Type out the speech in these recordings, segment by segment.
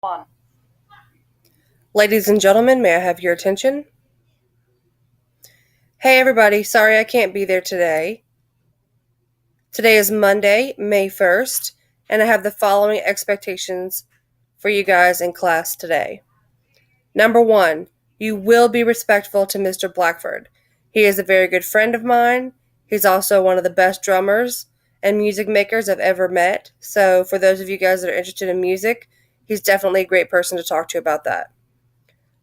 One. Ladies and gentlemen, may I have your attention? Hey everybody, sorry I can't be there today. Today is Monday, May 1st, and I have the following expectations for you guys in class today. Number one, you will be respectful to Mr. Blackford. He is a very good friend of mine. He's also one of the best drummers and music makers I've ever met. So, for those of you guys that are interested in music, he's definitely a great person to talk to about that.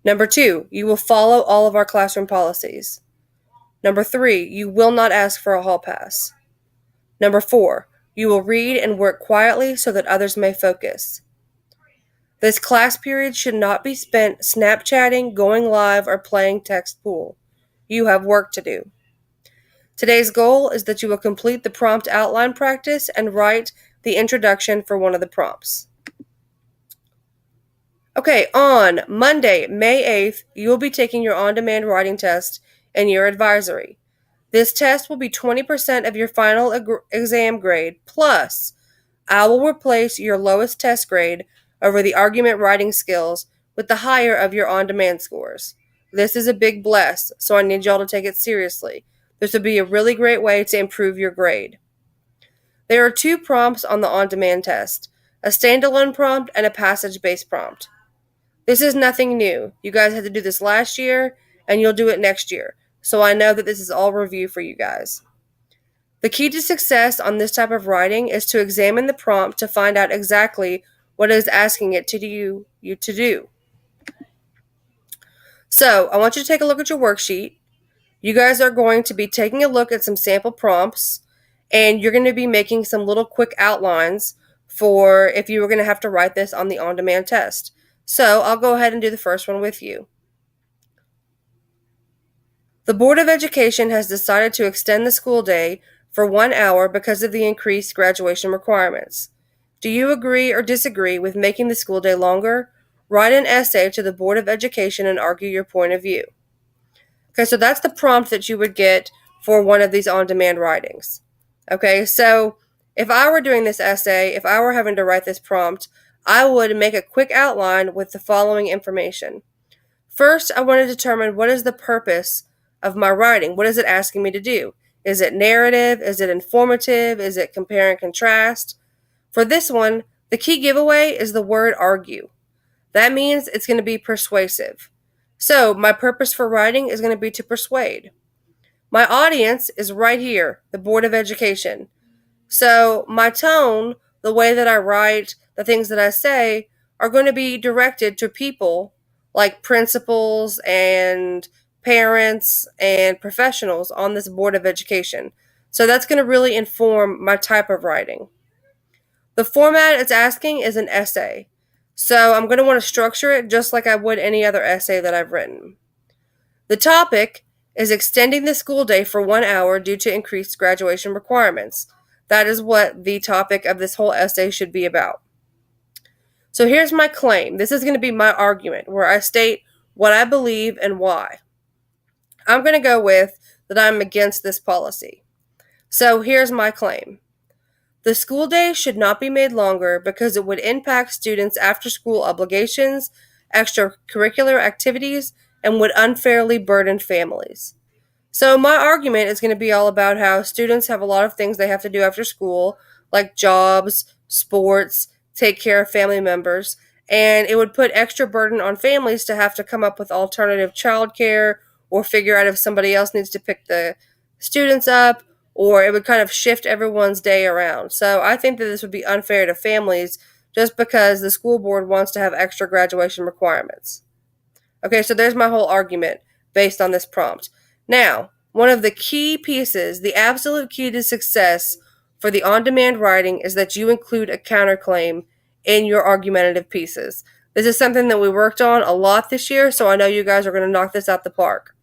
Number two, you will follow all of our classroom policies. Number three, you will not ask for a hall pass. Number four, you will read and work quietly so that others may focus. This class period should not be spent Snapchatting, going live, or playing text pool. You have work to do. Today's goal is that you will complete the prompt outline practice and write the introduction for one of the prompts. Okay, on Monday, May 8th, you will be taking your on-demand writing test and your advisory. This test will be 20% of your final exam grade, plus I will replace your lowest test grade over the argument writing skills with the higher of your on-demand scores. This is a big bless, so I need y'all to take it seriously. This would be a really great way to improve your grade. There are two prompts on the on-demand test, a standalone prompt and a passage-based prompt. This is nothing new. You guys had to do this last year, and you'll do it next year. So I know that this is all review for you guys. The key to success on this type of writing is to examine the prompt to find out exactly what it is asking it to do, you to do. So I want you to take a look at your worksheet. You guys are going to be taking a look at some sample prompts, and you're going to be making some little quick outlines for if you were going to have to write this on the on-demand test. So I'll go ahead and do the first one with you. The Board of Education has decided to extend the school day for 1 hour because of the increased graduation requirements. Do you agree or disagree with making the school day longer? Write an essay to the Board of Education and argue your point of view. Okay, so that's the prompt that you would get for one of these on-demand writings. Okay, so if I were doing this essay, if I were having to write this prompt, I would make a quick outline with the following information. First, I want to determine what is the purpose of my writing. What is it asking me to do? Is it narrative? Is it informative? Is it compare and contrast? For this one, the key giveaway is the word argue. That means it's going to be persuasive. So, my purpose for writing is going to be to persuade. My audience is right here, the Board of Education. So, my tone, the way that I write, the things that I say, are going to be directed to people like principals and parents and professionals on this Board of Education. So, that's going to really inform my type of writing. The format it's asking is an essay. So I'm going to want to structure it just like I would any other essay that I've written. The topic is extending the school day for 1 hour due to increased graduation requirements. That is what the topic of this whole essay should be about. So here's my claim. This is going to be my argument where I state what I believe and why. I'm going to go with that I'm against this policy. So here's my claim. The school day should not be made longer because it would impact students' after school obligations, extracurricular activities, and would unfairly burden families. So, my argument is going to be all about how students have a lot of things they have to do after school, like jobs, sports, take care of family members, and it would put extra burden on families to have to come up with alternative childcare or figure out if somebody else needs to pick the students up, or it would kind of shift everyone's day around. So I think that this would be unfair to families just because the school board wants to have extra graduation requirements. Okay, so there's my whole argument based on this prompt. Now, one of the key pieces, the absolute key to success for the on-demand writing is that you include a counterclaim in your argumentative pieces. This is something that we worked on a lot this year, so I know you guys are going to knock this out the park.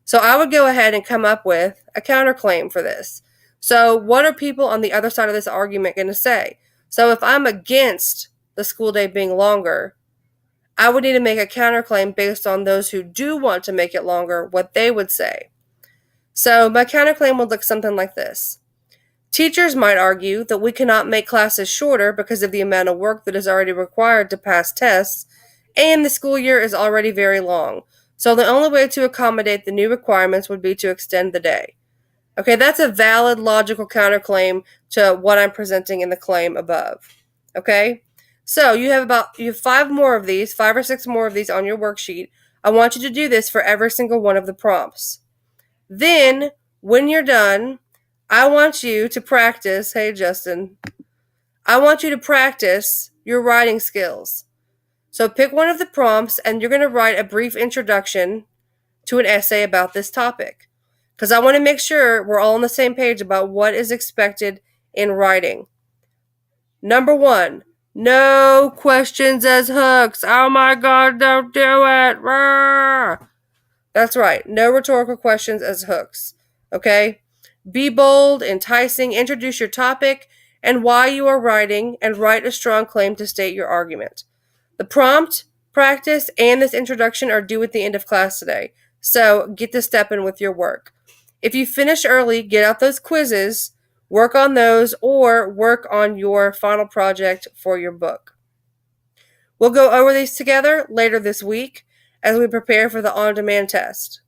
So I would go ahead and come up with a counterclaim for this. So what are people on the other side of this argument going to say? So if I'm against the school day being longer, I would need to make a counterclaim based on those who do want to make it longer, what they would say. So my counterclaim would look something like this. Teachers might argue that we cannot make classes shorter because of the amount of work that is already required to pass tests, and the school year is already very long. So the only way to accommodate the new requirements would be to extend the day. Okay, that's a valid logical counterclaim to what I'm presenting in the claim above. Okay? So you have 5 more of these, 5 or 6 more of these on your worksheet. I want you to do this for every single one of the prompts. Then, when you're done, I want you to practice, hey Justin, I want you to practice your writing skills. So pick one of the prompts and you're going to write a brief introduction to an essay about this topic. Because I want to make sure we're all on the same page about what is expected in writing. Number 1, no questions as hooks. Oh my God, don't do it. Rawr. That's right, no rhetorical questions as hooks. Okay? Be bold, enticing, introduce your topic and why you are writing, and write a strong claim to state your argument. The prompt, practice, and this introduction are due at the end of class today, so get to stepping with your work. If you finish early, get out those quizzes, work on those, or work on your final project for your book. We'll go over these together later this week as we prepare for the on-demand test.